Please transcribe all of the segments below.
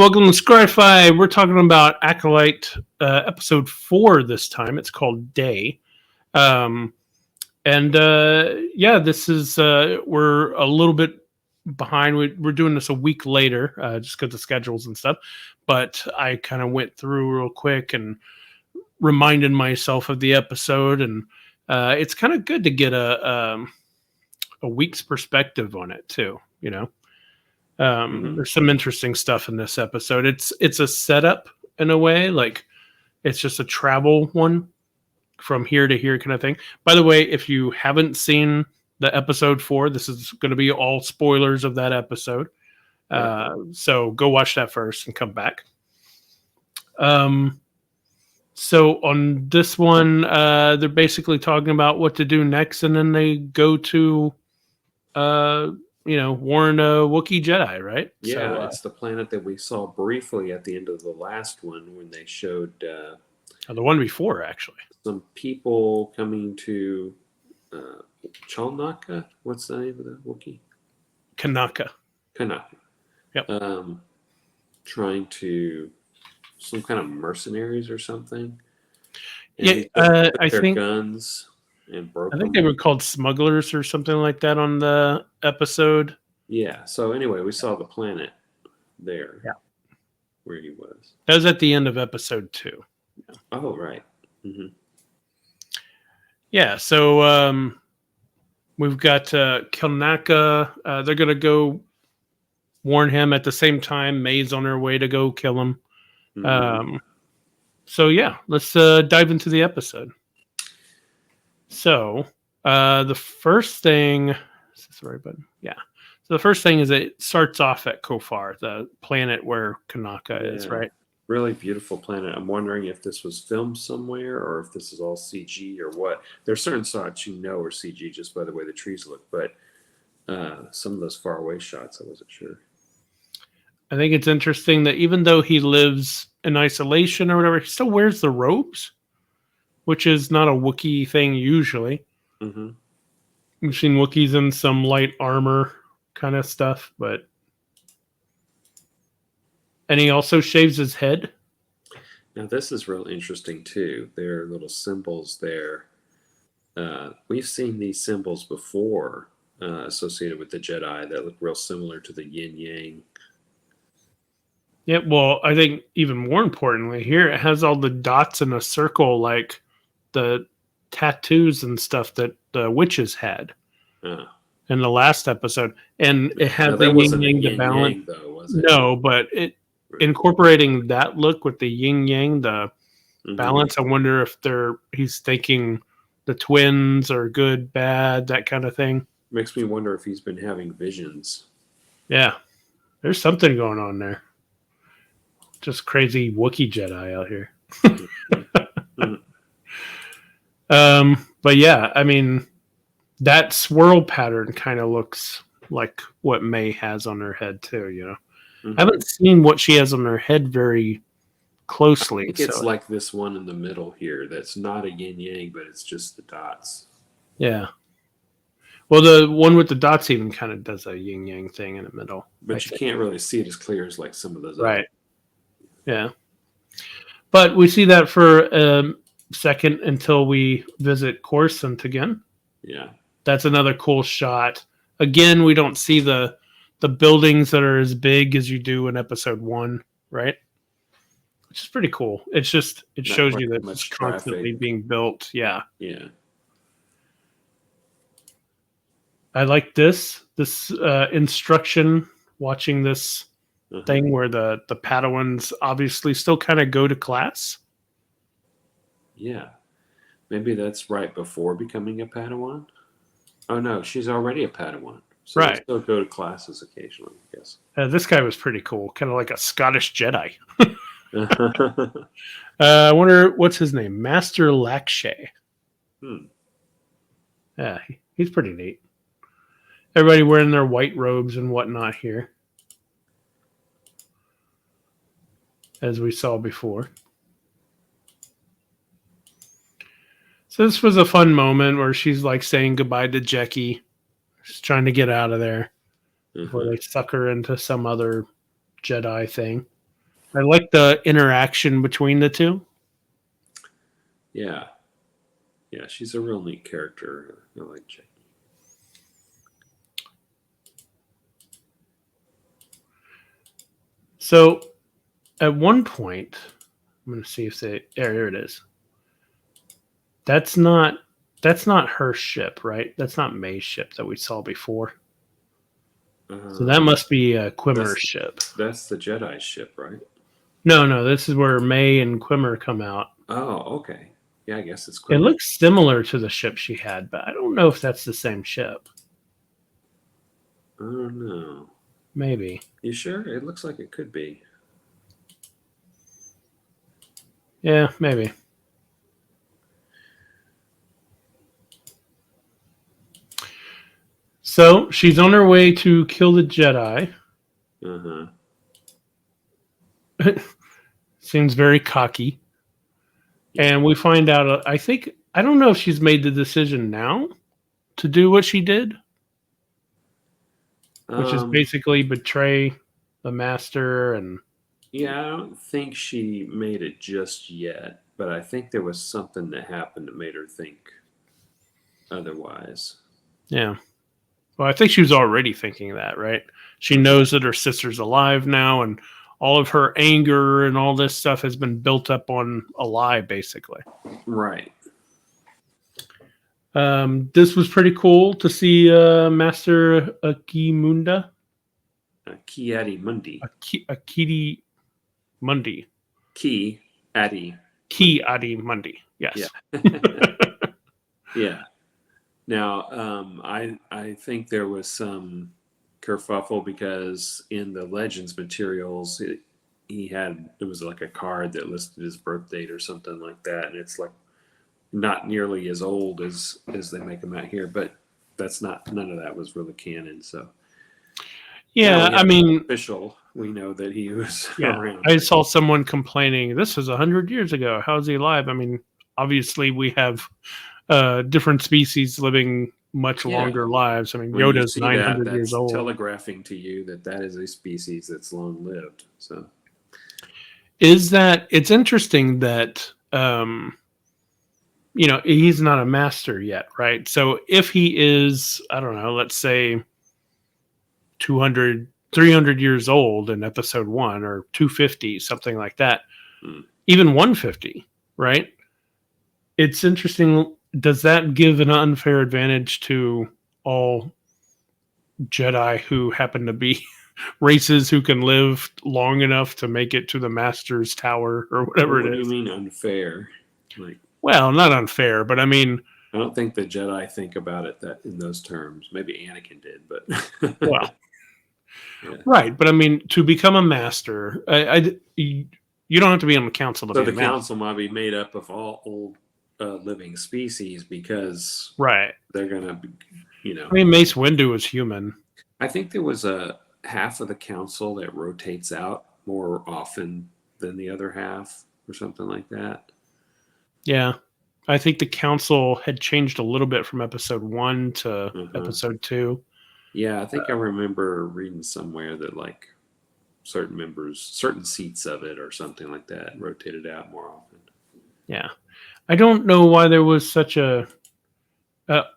welcome to Scry-fi. We're talking about Acolyte episode 4 this time. It's called Day. This is, we're a little bit behind. We're doing this a week later just because of schedules and stuff. But I kind of went through real quick and reminded myself of the episode. And it's kind of good to get a week's perspective on it too, you know. There's some interesting stuff in this episode. It's a setup in a way, like it's just a travel one from here to here kind of thing. By the way, if you haven't seen the episode 4, this is going to be all spoilers of that episode. So go watch that first and come back. So on this one, they're basically talking about what to do next, and then they go to warn a Wookiee Jedi, right? Yeah, so, it's the planet that we saw briefly at the end of the last one when they showed the one before, actually. Some people coming to Chalnaka. What's the name of the Wookiee? Kanaka. Yep. Trying to some kind of mercenaries or something. And I think guns. And broke I think they were called smugglers or something like that on the episode. Yeah. So anyway, we saw the planet there. Yeah. Where he was. That was at the end of episode 2. Yeah. Oh, right. Mm-hmm. Yeah. So we've got Kilnaka. They're going to go warn him at the same time. May's on her way to go kill him. Mm-hmm. So yeah, let's dive into the episode. So the first thing, is this the right button? Yeah. So the first thing is it starts off at Kofar, the planet where Kanaka is, right? Really beautiful planet. I'm wondering if this was filmed somewhere or if this is all CG or what. There's certain shots are CG just by the way the trees look, but some of those far away shots, I wasn't sure. I think it's interesting that even though he lives in isolation or whatever, he still wears the robes, which is not a Wookiee thing usually. Mm-hmm. We've seen Wookiees in some light armor kind of stuff, but... And he also shaves his head. Now, this is real interesting, too. There are little symbols there. We've seen these symbols before associated with the Jedi that look real similar to the yin-yang. Yeah, well, I think even more importantly, here it has all the dots in a circle like the tattoos and stuff that the witches had in the last episode, and it had the yin yang to balance. Though, was it? No, but incorporating that look with the yin yang, the balance. I wonder if he's thinking the twins are good, bad, that kind of thing. Makes me wonder if he's been having visions. Yeah, there's something going on there. Just crazy Wookiee Jedi out here. But yeah, I mean, that swirl pattern kind of looks like what May has on her head too, you know. Mm-hmm. I haven't seen what she has on her head very closely. I think it's like this one in the middle here that's not a yin-yang, but it's just the dots. Yeah. Well, the one with the dots even kind of does a yin-yang thing in the middle. But you can't really see it as clear as like some of those right. Yeah. But we see that for a second until we visit Coruscant again. Yeah. That's another cool shot. Again, we don't see the buildings that are as big as you do in episode 1, right? Which is pretty cool. It's just, it shows you that it's constantly being built. Yeah. Yeah. I like this instruction, watching this thing where the Padawans obviously still kind of go to class. Yeah. Maybe that's right before becoming a Padawan. Oh, no, she's already a Padawan. So right. They still go to classes occasionally, I guess. This guy was pretty cool. Kind of like a Scottish Jedi. I wonder, what's his name? Master Lakshay. Yeah, he's pretty neat. Everybody wearing their white robes and whatnot here. As we saw before. So this was a fun moment where she's like saying goodbye to Jecki. She's trying to get out of there before they suck her into some other Jedi thing. I like the interaction between the two. Yeah, yeah, she's a real neat character. I like Jackie. So at one point, I'm going to see if they. There it is. That's not. That's not her ship, right? That's not May's ship that we saw before. So that Um, must be Quimmer's that's ship. that's the Jedi ship, right? No, no, this is where May and Quimmer come out. Oh, okay. Yeah, I guess it's It Quimmer. looks similar to the ship she had, but I don't know if that's the same ship. I don't know. Maybe. You sure? It looks like it could be. Yeah, maybe. So she's on her way to kill the Jedi. Uh huh. Seems very cocky. Yeah. And we find out, I think, I don't know if she's made the decision now to do what she did, which is Um. basically betray the master. And Yeah, I don't think she made it just yet, but I think there was something that happened that made her think otherwise. yeah. Well, I think she was already thinking that, right? She Uh-huh. knows that her sister's alive now, and all of her anger and all this stuff has been built up on a lie, basically. Right. This was pretty cool to see Master Akimunda, Ki Mundi. Akiti Mundi, Ki Adi Ki Mundi. Adi Mundi. Yeah. Yes. Yeah. Now, I think there was some kerfuffle because in the Legends materials, it was like a card that listed his birth date or something like that, and it's like not nearly as old as they make them out here, but that's not none of that was really canon. So now Yeah, we I have mean, official. We know that he was yeah, around. I saw someone complaining this is 100 years ago. How is he alive? I mean, obviously we have different species living much Yeah, longer lives. I mean, when you Yoda's see that, 900 years that's old. telegraphing to you that that is a species that's long lived. So Is that it's interesting that he's not a master yet, right? So if he is, I don't know, let's say 200, 300 years old in episode 1, or 250, something like that, hmm. even 150, right? It's interesting. Does that give an unfair advantage to all Jedi who happen to be races who can live long enough to make it to the Master's Tower or Well, whatever what it do you is? mean unfair? Like, Well, not unfair, but I mean, I don't think the Jedi think about it that in those terms. Maybe Anakin did, but well, yeah. right. But I mean, to become a master, you don't have to be on the council to So be a the master. council might be made up of all old living species because Right. they're gonna, be, I mean, Mace Windu is human. I think there was a half of the council that rotates out more often than the other half, or something like that. Yeah. I think the council had changed a little bit from episode 1 to Uh-huh. episode 2. Yeah, I think I remember reading somewhere that like certain members, certain seats of it, or something like that, rotated out more often. Yeah. I don't know why there was such a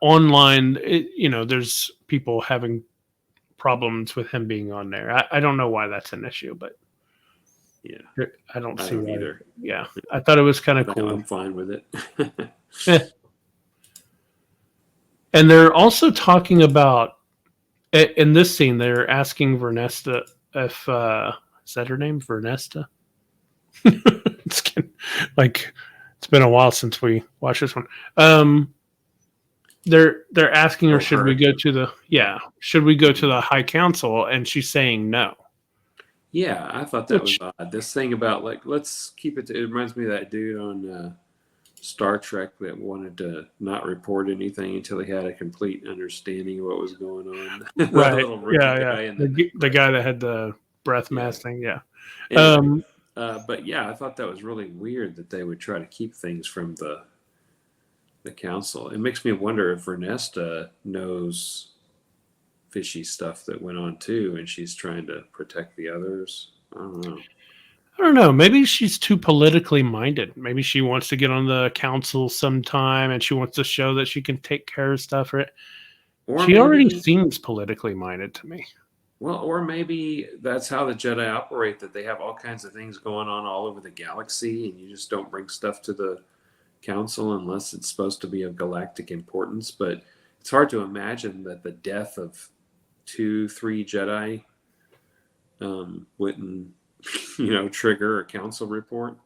online, there's people having problems with him being on there. I don't know why that's an issue, but Yeah, I don't I see don't why. either. Yeah. I thought it was kind of But cool. I'm fine with it. Eh. And they're also talking about in this scene. They're asking Vernesta if is that her name, Vernesta? it's like it's been a while since we watched this one. They're asking her, Oh, should we her. go to the should we go to the High Council? And she's saying no. Yeah, I thought that was Which odd. This thing about like let's keep it. It reminds me of that dude on Star Trek that wanted to not report anything until he had a complete understanding of what was going on. The right, little rookie yeah, yeah, guy in the the guy that had the breath yeah. mask thing, yeah. Anyway, Um, but yeah, I thought that was really weird that they would try to keep things from the council. It makes me wonder if Ernesta knows fishy stuff that went on too, and she's trying to protect the others. I don't know. I don't know. Maybe she's too politically minded. Maybe she wants to get on the council sometime and she wants to show that she can take care of stuff. Right? Or She already maybe, seems politically minded to me. well, or maybe that's how the Jedi operate, that they have all kinds of things going on all over the galaxy, and you just don't bring stuff to the council unless it's supposed to be of galactic importance. But it's hard to imagine that the death of 2, 3 Jedi wouldn't, trigger a council report.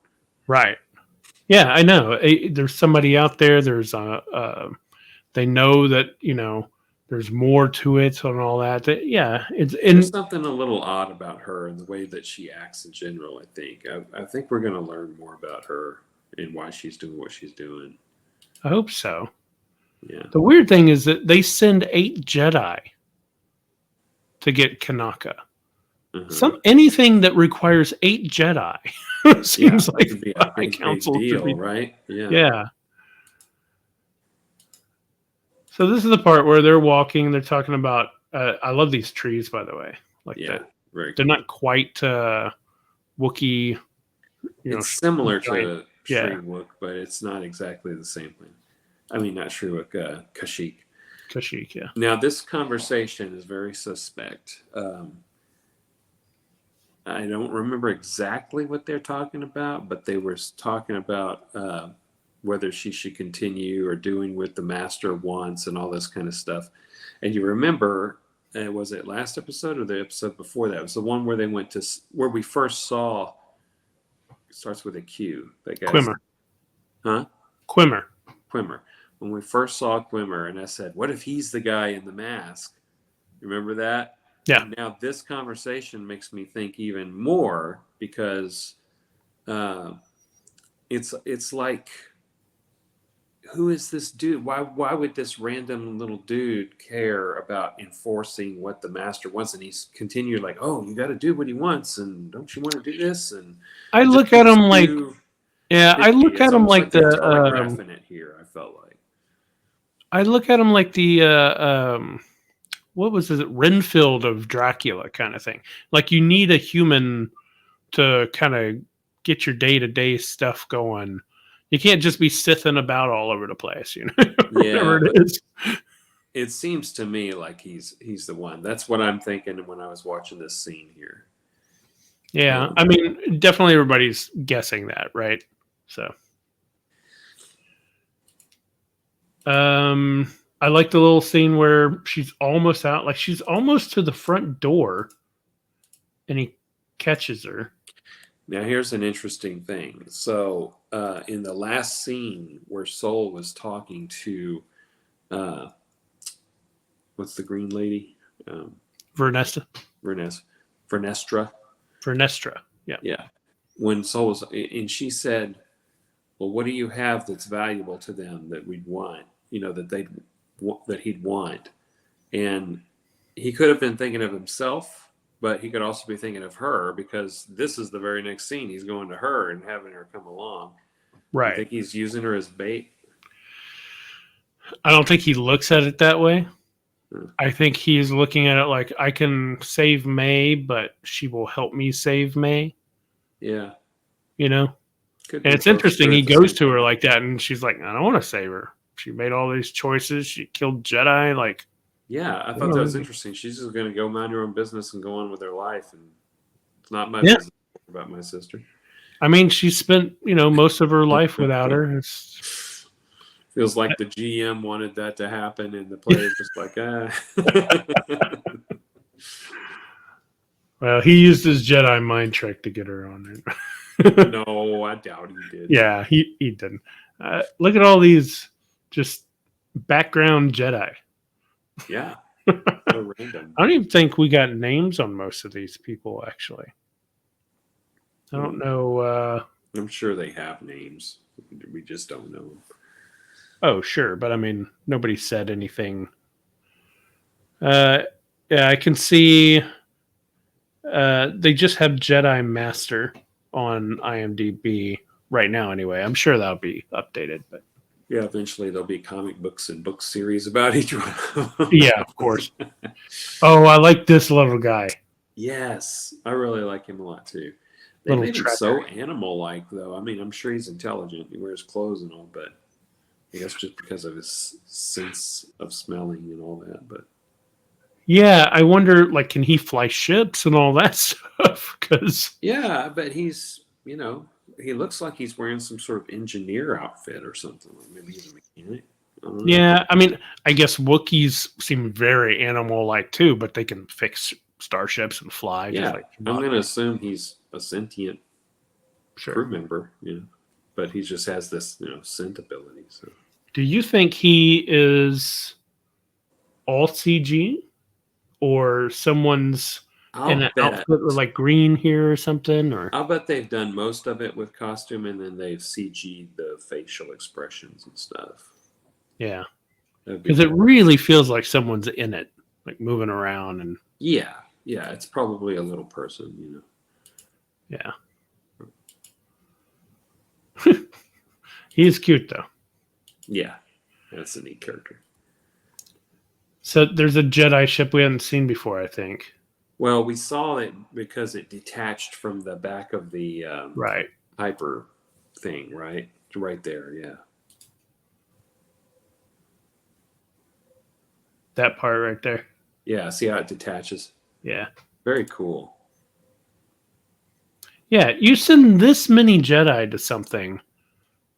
Right. Yeah, I know. There's somebody out there. They know that there's more to it and all that. Yeah, it's There's in. something a little odd about her and the way that she acts in general. I think we're going to learn more about her and why she's doing what she's doing. I hope so. Yeah. The weird thing is that they send 8 Jedi to get Kanaka. Anything that requires 8 Jedi seems like it'd be the a High big Council should deal, be. right? Yeah. Yeah. So this is the part where they're walking. They're talking about. I love these trees, by the way. Like Yeah. that. Very They're cool. not quite Wookiee. It's similar giant. to Shriwook, but it's not exactly the same thing. I mean, not Shriwook, Kashyyyk. Kashyyyk, yeah. Now, this conversation is very suspect. I don't remember exactly what they're talking about, but they were talking about whether she should continue or doing what the master wants and all this kind of stuff. And you remember, was it last episode or the episode before that? It was the one where they went to where we first saw. It starts with a Q. That guy's, Quimmer. huh? Quimmer. When we first saw Quimmer, and I said, "What if he's the guy in the mask?" Remember that? Yeah. And now this conversation makes me think even more because it's like, who is this dude? Why would this random little dude care about enforcing what the master wants? And he's continued like, "Oh, you got to do what he wants, and don't you want to do this?" And I look at him like, I look at him like they're telegraphing it here. I felt like. I look at him like the what was it, Renfield of Dracula kind of thing. Like you need a human to kind of get your day-to-day stuff going. You can't just be sithing about all over the place, whatever it is. It seems to me like he's the one. That's what I'm thinking when I was watching this scene here. Yeah, I mean, definitely everybody's guessing that, right? So, I like the little scene where she's almost out, like she's almost to the front door, and he catches her. Now, here's an interesting thing. So, in the last scene where Soul was talking to, what's the green lady? Vernestra. Yeah. Yeah. When Soul was, and she said, "Well, what do you have that's valuable to them that we'd want? That he'd want?" And he could have been thinking of himself, but he could also be thinking of her, because this is the very next scene. He's going to her and having her come along. Right. You think he's using her as bait? I don't think he looks at it that way. I think he's looking at it like, I can save May, but she will help me save May. Yeah. And it's interesting. He goes to her like that, and she's like, I don't want to save her. She made all these choices. She killed Jedi. Like, yeah, I thought that was interesting. She's just going to go mind her own business and go on with her life. And it's not my business about my sister. I mean, she spent, most of her life without her. Feels like the GM wanted that to happen, and the player's just like, Well, he used his Jedi mind trick to get her on it. No, I doubt he did. Yeah, he didn't. Look at all these just background Jedi. Yeah. So random. I don't even think we got names on most of these people, actually. I don't know. I'm sure they have names. We just don't know them. Oh, sure. But I mean, nobody said anything. Yeah, I can see they just have Jedi Master on IMDb right now anyway. I'm sure that'll be updated. But yeah, eventually there'll be comic books and book series about each one. Yeah, of course. Oh, I like this little guy. Yes, I really like him a lot too. They little made him treasure. so animal-like, though. I mean, I'm sure he's intelligent. He wears clothes and all, but I guess just because of his sense of smelling and all that. But Yeah, I wonder, like, can he fly ships and all that stuff? Because yeah, but he looks like he's wearing some sort of engineer outfit or something. Like maybe he's a mechanic. I don't know. yeah, I mean, I guess Wookiees seem very animal-like too, but they can fix starships and fly just Yeah, like I'm Chewbacca. going to assume he's a sentient crew Sure. member, but he just has this, scent ability. So Do you think he is all CG or someone's in I'll an bet outfit with like green here or something? Or I'll bet they've done most of it with costume, and then they've CG'd the facial expressions and stuff. yeah, That'd be because it cool. really feels like someone's in it, like moving around and Yeah, it's probably a little person, yeah. He is cute though. Yeah, that's a neat character. So there's a Jedi ship we haven't seen before, I think. Well, we saw it because it detached from the back of the Right. hyper thing, right? Right there, yeah. That part right there. Yeah, see how it detaches? Yeah. Very cool. Yeah, you send this many Jedi to something,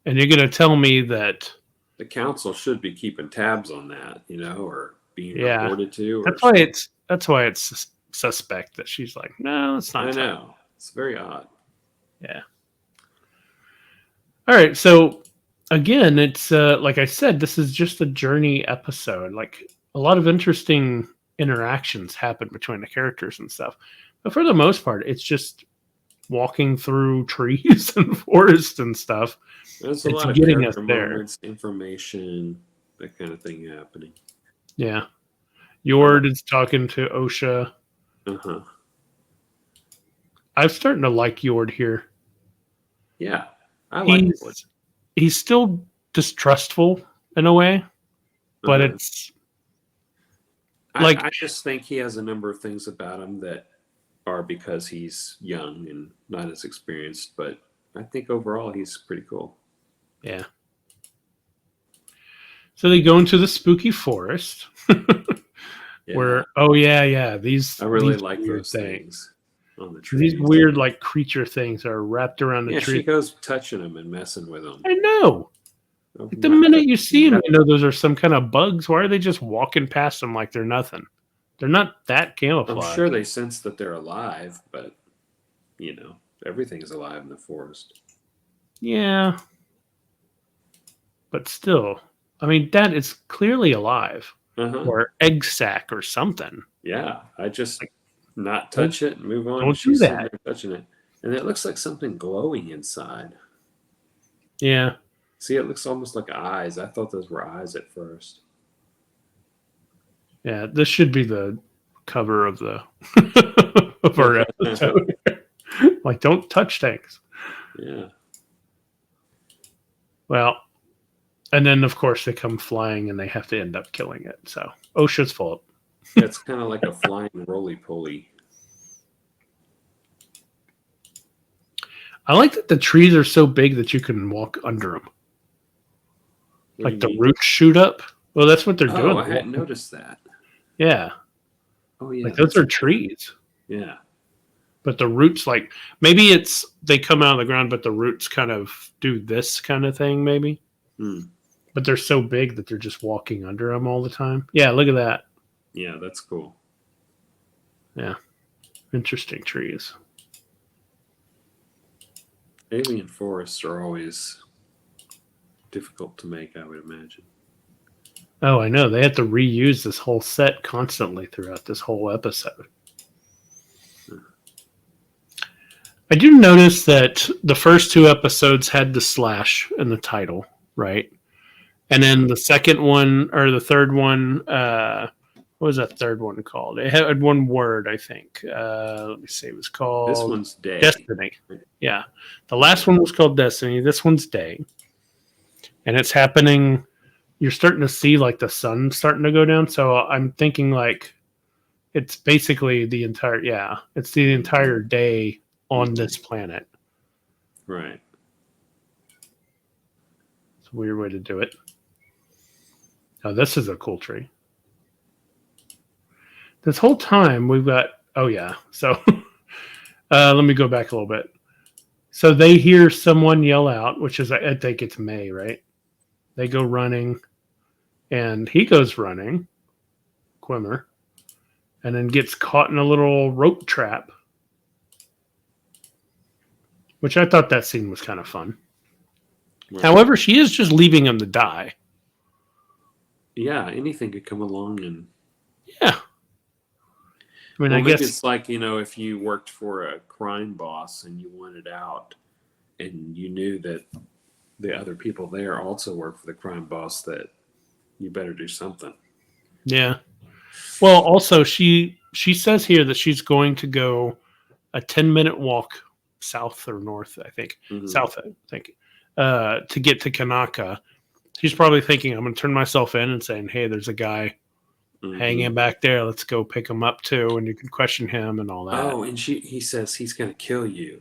and you're going to tell me that. The council should be keeping tabs on that, or being Yeah, reported to. that's Or why something. it's suspect that she's like, no, it's not. I know. It's very odd. Yeah. All right, so again, it's like I said, this is just a journey episode. Like a lot of interesting interactions happen between the characters and stuff, but for the most part, it's just walking through trees and forests and stuff. There's a It's lot of getting us character there. moments, information, that kind of thing happening. Yeah. Yord is talking to Osha. Uh-huh. I'm starting to like Yord here. Yeah. I like it. He's still distrustful in a way, but Uh-huh. it's I just think he has a number of things about him that are because he's young and not as experienced, but I think overall he's pretty cool. yeah. So they go into the spooky forest where these I really these like weird those things on the These trees. weird like creature things are wrapped around the tree. She goes touching them and messing with them. I know. Like the Not minute you see them, touching you know those are some kind of bugs. Why are they just walking past them like they're nothing? They're not that camouflaged. I'm sure they sense that they're alive, but everything's alive in the forest. Yeah. But still, I mean, that is clearly alive. Or egg sac or something. Yeah. I just not touch it and move on. Don't do that. Touching it. And it looks like something glowing inside. Yeah. See, it looks almost like eyes. I thought those were eyes at first. Yeah, this should be the cover of the of our episode. Like, don't touch things. Yeah. Well, and then of course they come flying and they have to end up killing it. So Osha's fault. It's kind of like a flying roly-poly. I like that the trees are so big that you can walk under them. What like the roots shoot up. Well, that's what they're doing. I hadn't noticed that. Yeah. Oh, yeah. Like those are trees. Yeah. But the roots, like, maybe it's they come out of the ground, but the roots kind of do this kind of thing, maybe. But they're so big that they're just walking under them all the time. Yeah, look at that. Yeah, that's cool. Yeah. Interesting trees. Alien forests are always difficult to make, I would imagine. Oh, I know. They have to reuse this whole set constantly throughout this whole episode. I do notice that the first two episodes had the slash in the title, right? And then the second one, or the third one, what was that third one called? It had one word, I think. Let me see. It was called... This one's Day. Destiny. Yeah. The last one was called Destiny. This one's Day. And it's happening... You're starting to see, like, the sun starting to go down. So I'm thinking, like, it's basically the entire... Yeah. It's the entire day on this planet. Right. It's a weird way to do it. Oh, this is a cool tree. This whole time we've got. Oh yeah. So let me go back a little bit. So they hear someone yell out, which is I think it's May, right? They go running, and he goes running, Quimmer, and then gets caught in a little rope trap, which I thought that scene was kind of fun. Right. However, she is just leaving him to die. Yeah, anything could come along and. Yeah. I mean, Well, I maybe guess it's like, if you worked for a crime boss and you wanted out and you knew that the other people there also work for the crime boss, that you better do something. Yeah. Well, also she says here that she's going to go a 10-minute walk south or north, I think. Mm-hmm. South, I think. To get to Kanaka. She's probably thinking, I'm going to turn myself in and saying, hey, there's a guy hanging back there. Let's go pick him up too, and you can question him and all that. Oh, and he says he's going to kill you.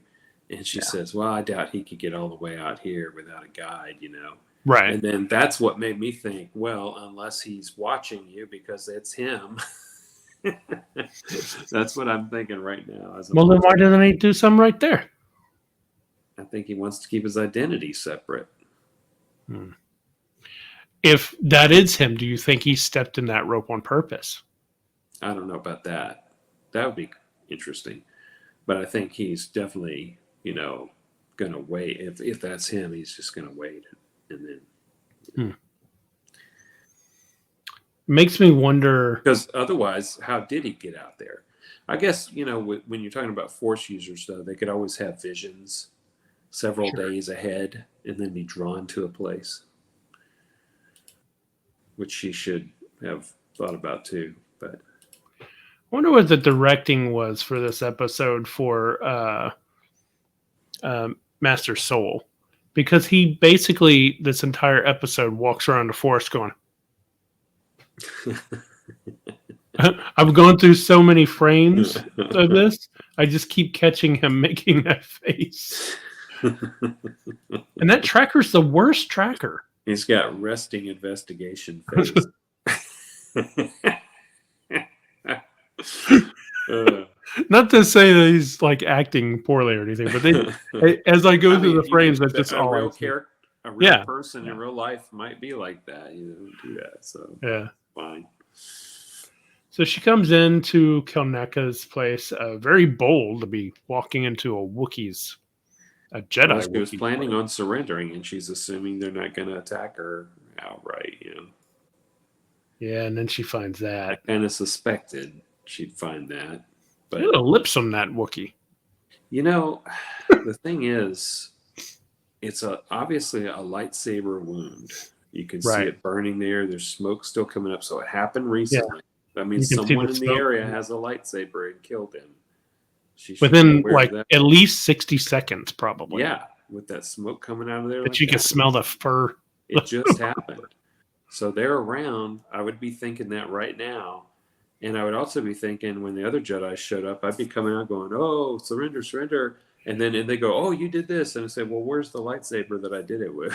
And she says, well, I doubt he could get all the way out here without a guide, Right. And then that's what made me think, well, unless he's watching you because it's him. That's what I'm thinking right now. Well, then why doesn't he do something right there? I think he wants to keep his identity separate. If that is him, do you think he stepped in that rope on purpose? I don't know about that. That would be interesting. But I think he's definitely, going to wait. If that's him, he's just going to wait. And then. Makes me wonder. Because otherwise, how did he get out there? I guess, when you're talking about Force users, though, they could always have visions several days ahead and then be drawn to a place, which she should have thought about too. But I wonder what the directing was for this episode for Master Soul, because he basically this entire episode walks around the forest going. I've gone through so many frames of this. I just keep catching him making that face. And that tracker's the worst tracker. He's got resting investigation face. Not to say that he's like acting poorly or anything, but as I go through the frames, that's just all I see. A real person in real life might be like that. You don't do that, so fine. So she comes into Kelneka's place, very bold to be walking into a Wookiee's, a Jedi. Well, she was planning on surrendering, and she's assuming they're not going to attack her outright. Yeah, and then she finds that. I kind of suspected she'd find that. But the lips on that Wookiee. The thing is, it's obviously a lightsaber wound. You can see it burning there. There's smoke still coming up, so it happened recently. Yeah. That means someone in the area has a lightsaber and killed him. Within at least 60 seconds, probably. Yeah, with that smoke coming out of there. But you can smell the fur. It just happened. So they're around. I would be thinking that right now. And I would also be thinking when the other Jedi showed up, I'd be coming out going, oh, surrender, surrender. And they go, oh, you did this. And I say, well, where's the lightsaber that I did it with?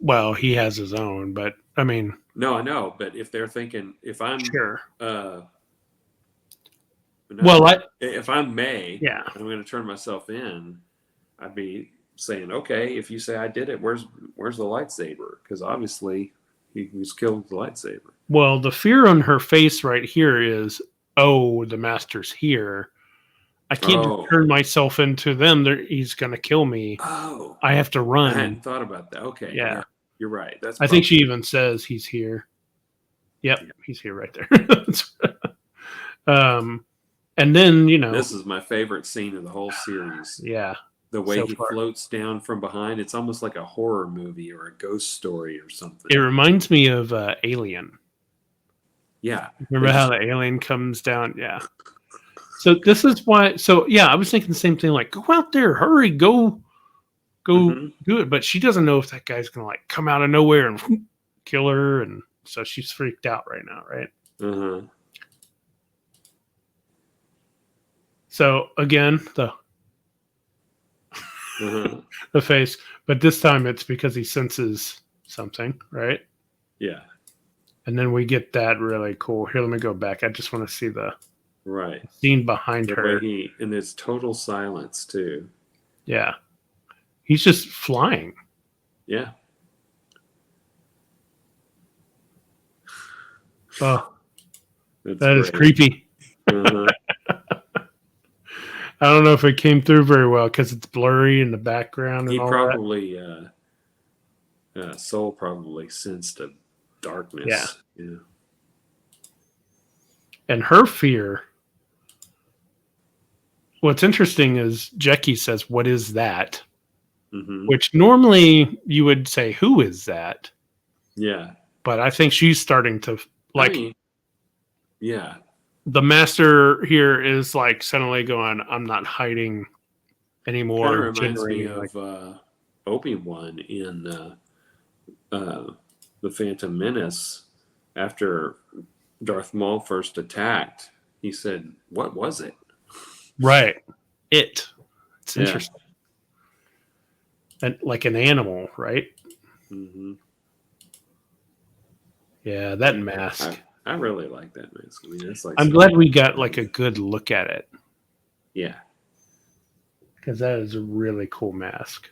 Well, he has his own, but I mean. No, I know. But if they're thinking, if I'm. Sure. If I'm May, I'm going to turn myself in, I'd be saying, okay, if you say I did it, where's the lightsaber? Because obviously he was killed with the lightsaber. Well, the fear on her face right here is, oh, the master's here. I can't turn myself into them. He's going to kill me. Oh. I have to run. I hadn't thought about that. Okay. Yeah. You're right. I think she even says he's here. Yep. Yeah. He's here right there. And then, This is my favorite scene of the whole series. Yeah. The way he floats down from behind. It's almost like a horror movie or a ghost story or something. It reminds me of Alien. Yeah. Remember how the alien comes down? Yeah. So this is why. So yeah, I was thinking the same thing. Like, go out there, hurry, go do it. But she doesn't know if that guy's gonna like come out of nowhere and kill her, and so she's freaked out right now, right? So again, Uh-huh. the face, but this time it's because he senses something, right? Yeah. And then we get that really cool. Here, let me go back. I just want to see the Right. scene behind The her. way and there's total silence too. Yeah. He's just flying. Yeah. Oh, That's that is great. creepy. Uh-huh. I don't know if it came through very well because it's blurry in the background and He all that. probably Soul probably sensed a darkness. Yeah. And her fear. What's interesting is Jackie says, "What is that?" Mm-hmm. Which normally you would say, "Who is that?" Yeah. But I think she's starting to I like mean, yeah. the master here is like suddenly going, "I'm not hiding Kind anymore," of and reminds me generating like, of Obi-Wan in the Phantom Menace. After Darth Maul first attacked, he said, "What was it?" right. It's Yeah. interesting. And like an animal, right? Mm-hmm. Yeah, that mask. I really like that mask. I mean, it's like I'm glad we got like a good look at it yeah. because that is a really cool mask.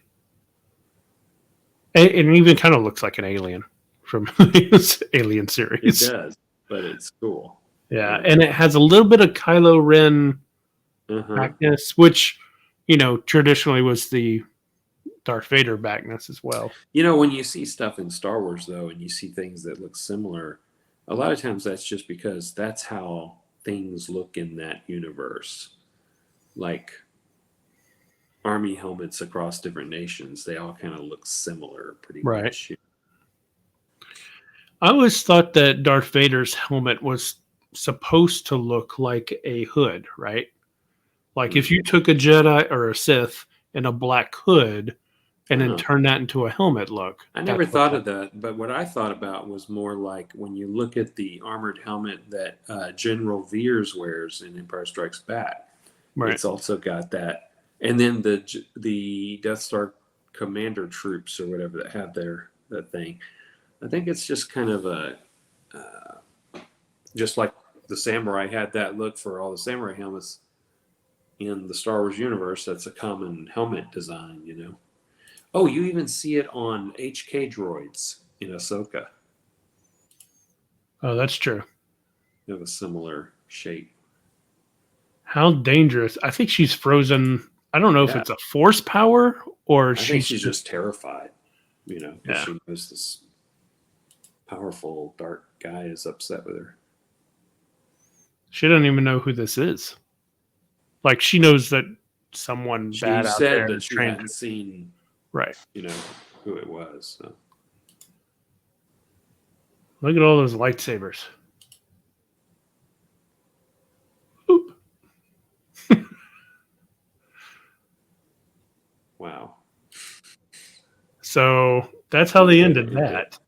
And it even kind of looks like an alien from this Alien It series. does, but it's cool. Yeah, and it has a little bit of Kylo Ren Uh-huh. backness, which traditionally was the Darth Vader backness as well. You know, when you see stuff in Star Wars, though, and you see things that look similar, a lot of times that's just because that's how things look in that universe. Like army helmets across different nations, they all kind of look similar pretty Right. much. I always thought that Darth Vader's helmet was supposed to look like a hood, right? Like if you took a Jedi or a Sith in a black hood and then Oh. turned that into a helmet look. I never thought of that, but what I thought about was more like when you look at the armored helmet that General Veers wears in Empire Strikes Back. Right. It's also got that, and then the Death Star commander troops or whatever that have that thing. I think it's just kind of a just like the samurai had that look for all the samurai helmets in the Star Wars universe. That's a common helmet design, you know. Oh, you even see it on HK droids in Ahsoka. Oh, that's true. They have a similar shape. How dangerous. I think she's frozen. I don't know if Yeah. it's a force power or I think she's just terrified, you know, because Yeah. she knows this powerful dark guy is upset with her. She doesn't even know who this is. Like she knows that someone She bad out said there that is she trying hadn't to. seen, Right. you know, who it was. So. Look at all those lightsabers. Oop. Wow. So that's how they ended that.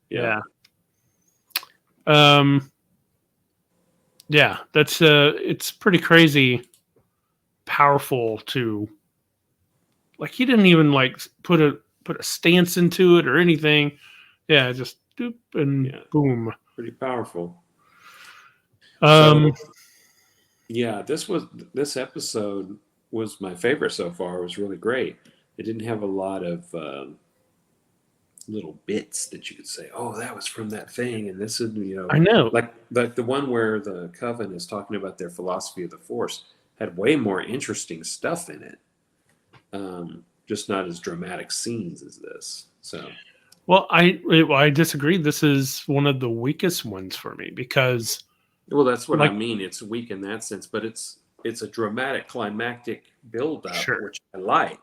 Yeah. Yeah, that's it's pretty crazy powerful to like he didn't even like put a stance into it or anything. Yeah, just doop and boom. Pretty powerful. Um So yeah, this episode was my favorite so far. It was really great. It didn't have a lot of little bits that you could say, "Oh, that was from that thing," and this is I know. like the one where the Coven is talking about their philosophy of the Force had way more interesting stuff in it. Just not as dramatic scenes as this. So Well, I disagree. This is one of the weakest ones for me because well, that's what like I mean. It's weak in that sense, but it's a dramatic climactic build up, sure. which I like.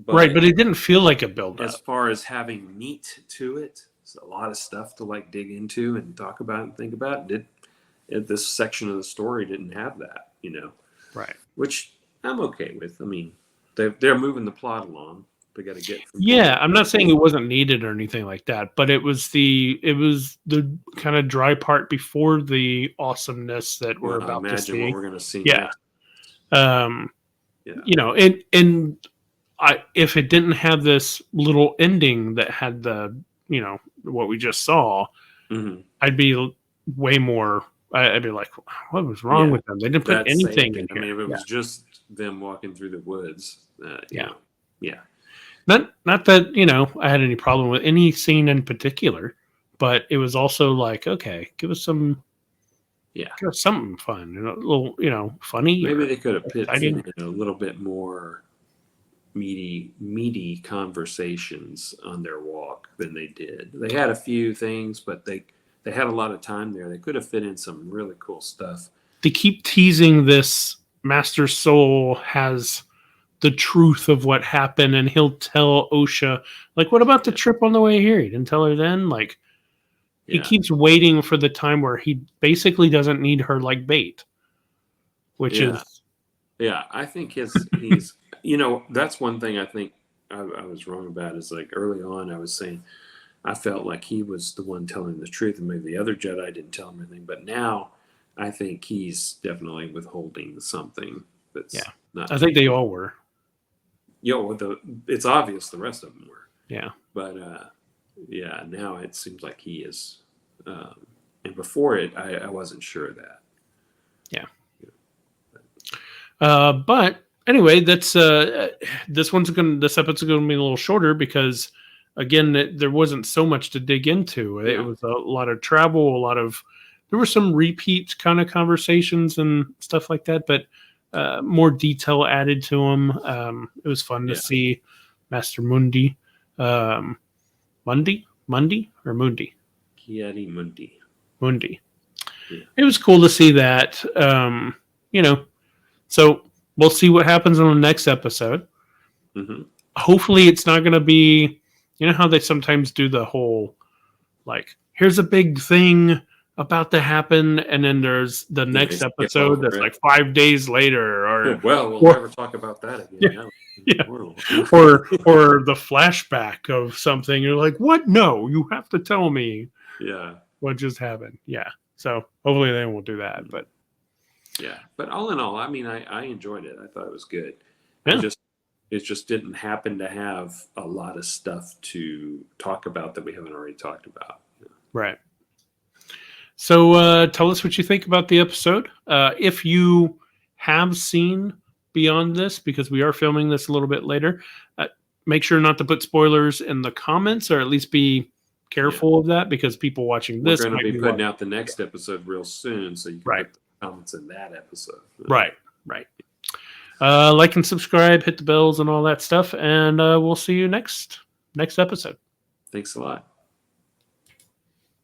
Right, But but it didn't feel like a build as up. far as having meat to it, it's a lot of stuff to like dig into and talk about and think about. This section of the story didn't have that, you know? Right. Which I'm okay with. I mean, they're moving the plot along. They got to get from Yeah, I'm not saying it wasn't needed or anything like that, but it was the kind of dry part before the awesomeness that we're about to imagine see. what we're going to see Yeah. next. Um, Yeah. and if it didn't have this little ending that had the, what we just saw, Hmm. I'd be way more. I'd be like, what was wrong Yeah. with them? They didn't put That anything saved in it. I here. mean, if it Yeah, was just them walking through the woods, yeah. yeah, Not that I had any problem with any scene in particular, but it was also like, okay, yeah. give us something fun, a little, funny Maybe or they could have fit exciting. in a little bit more meaty conversations on their walk than they did. They had a few things, but they had a lot of time there. They could have fit in some really cool stuff. They keep teasing this Master Soul has the truth of what happened, and he'll tell Osha, like, what about the Yeah, trip on the way here? He didn't tell her then. Like, he yeah, keeps waiting for the time where he basically doesn't need her like bait, which yeah, is yeah. I think he's that's one thing I think I was wrong about is like early on I was saying I felt like he was the one telling the truth, and maybe the other Jedi didn't tell him anything. But now I think he's definitely withholding something yeah. that's not I true. think they all were. It's obvious the rest of them were, Yeah. but yeah, now it seems like he is. And before it, I wasn't sure of that. Yeah. But anyway, that's this episode's gonna be a little shorter because again, there wasn't so much to dig into. It Yeah, was a lot of travel, there were some repeat kind of conversations and stuff like that, but more detail added to them. It was fun to yeah. see Master Mundi, um, Mundi or Mundi, Kiadi Mundi. Mundi. Yeah. It was cool to see that. You know, so we'll see what happens on the next episode. Hmm. Hopefully, it's not going to be, how they sometimes do the whole, like, here's a big thing about to happen, and then there's the Yeah, they next skip episode over that's it. like 5 days later, Well, we'll or never talk about that again. yeah, That would be yeah, horrible. or the flashback of something. You're like, what? No, you have to tell me Yeah. what just happened. Yeah. So hopefully they won't do that, but Yeah, but all in all, I mean, I enjoyed it. I thought it was good. I yeah, just it just didn't happen to have a lot of stuff to talk about that we haven't already talked about. right. So tell us what you think about the episode. If you have seen beyond this, because we are filming this a little bit later, make sure not to put spoilers in the comments, or at least be Yeah, careful of that, because people watching we're this going to might be be putting watching. out the next episode real soon, so you can Right, put the comments in that episode. right, right. Like and subscribe, hit the bells, and all that stuff, and we'll see you next episode. Thanks a lot.